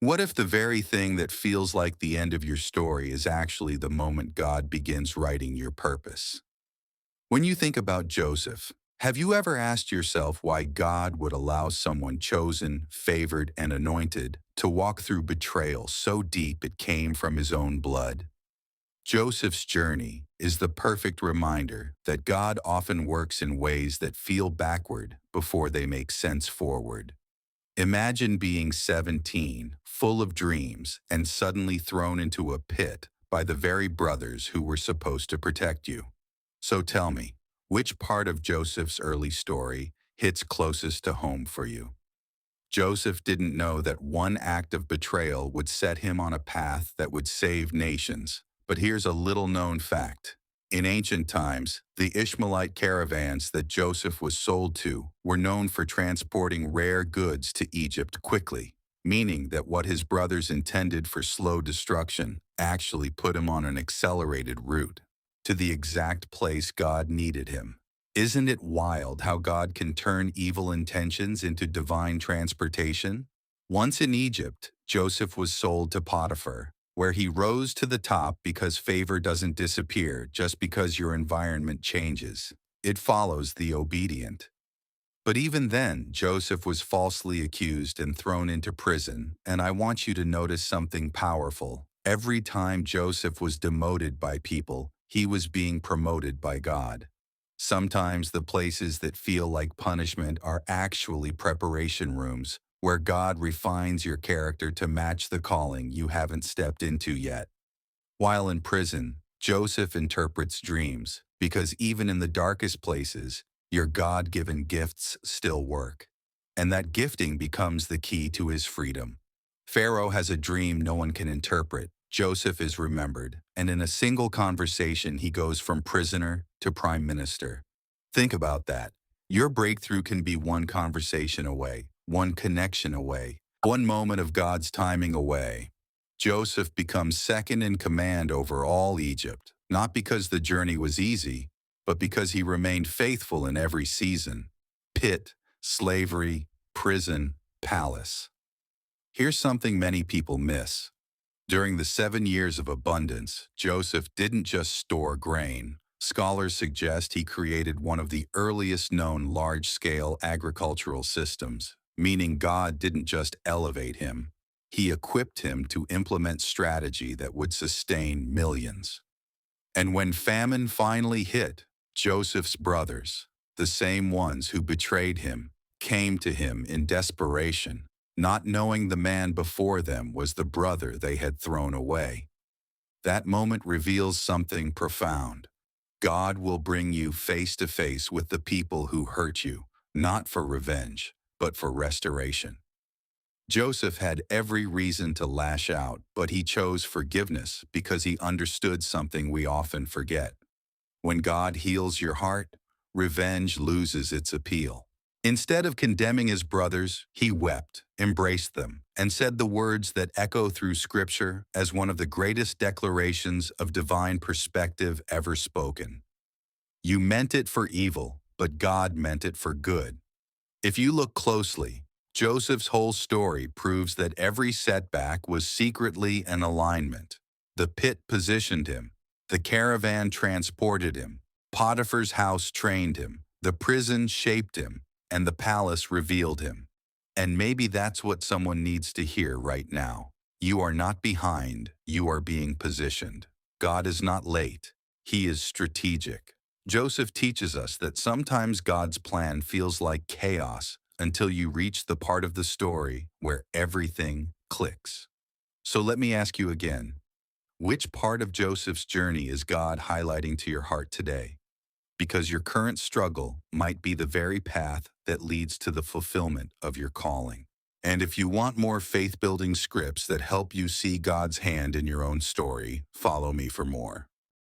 What if the very thing that feels like the end of your story is actually the moment God begins writing your purpose? When you think about Joseph, have you ever asked yourself why God would allow someone chosen, favored, and anointed to walk through betrayal so deep it came from his own blood? Joseph's journey is the perfect reminder that God often works in ways that feel backward before they make sense forward. Imagine being 17, full of dreams, and suddenly thrown into a pit by the very brothers who were supposed to protect you. So tell me, which part of Joseph's early story hits closest to home for you? Joseph didn't know that one act of betrayal would set him on a path that would save nations. But here's a little-known fact. In ancient times, the Ishmaelite caravans that Joseph was sold to were known for transporting rare goods to Egypt quickly, meaning that what his brothers intended for slow destruction actually put him on an accelerated route to the exact place God needed him. Isn't it wild how God can turn evil intentions into divine transportation? Once in Egypt, Joseph was sold to Potiphar, where he rose to the top because favor doesn't disappear just because your environment changes. It follows the obedient. But even then, Joseph was falsely accused and thrown into prison, and I want you to notice something powerful. Every time Joseph was demoted by people, he was being promoted by God. Sometimes the places that feel like punishment are actually preparation rooms where God refines your character to match the calling you haven't stepped into yet. While in prison, Joseph interprets dreams because even in the darkest places, your God-given gifts still work. And that gifting becomes the key to his freedom. Pharaoh has a dream no one can interpret. Joseph is remembered, and in a single conversation he goes from prisoner to prime minister. Think about that. Your breakthrough can be one conversation away, one connection away, one moment of God's timing away. Joseph becomes second in command over all Egypt, not because the journey was easy, but because he remained faithful in every season. Pit, slavery, prison, palace. Here's something many people miss. During the 7 years of abundance, Joseph didn't just store grain. Scholars suggest he created one of the earliest known large-scale agricultural systems, meaning God didn't just elevate him. He equipped him to implement strategy that would sustain millions. And when famine finally hit, Joseph's brothers, the same ones who betrayed him, came to him in desperation, not knowing the man before them was the brother they had thrown away. That moment reveals something profound. God will bring you face to face with the people who hurt you, not for revenge, but for restoration. Joseph had every reason to lash out, but he chose forgiveness because he understood something we often forget. When God heals your heart, revenge loses its appeal. Instead of condemning his brothers, he wept, embraced them, and said the words that echo through Scripture as one of the greatest declarations of divine perspective ever spoken. You meant it for evil, but God meant it for good. If you look closely, Joseph's whole story proves that every setback was secretly an alignment. The pit positioned him, the caravan transported him, Potiphar's house trained him, the prison shaped him, and the palace revealed him. And maybe that's what someone needs to hear right now. You are not behind, you are being positioned. God is not late, he is strategic. Joseph teaches us that sometimes God's plan feels like chaos until you reach the part of the story where everything clicks. So let me ask you again, which part of Joseph's journey is God highlighting to your heart today? Because your current struggle might be the very path that leads to the fulfillment of your calling. And if you want more faith-building scripts that help you see God's hand in your own story, follow me for more.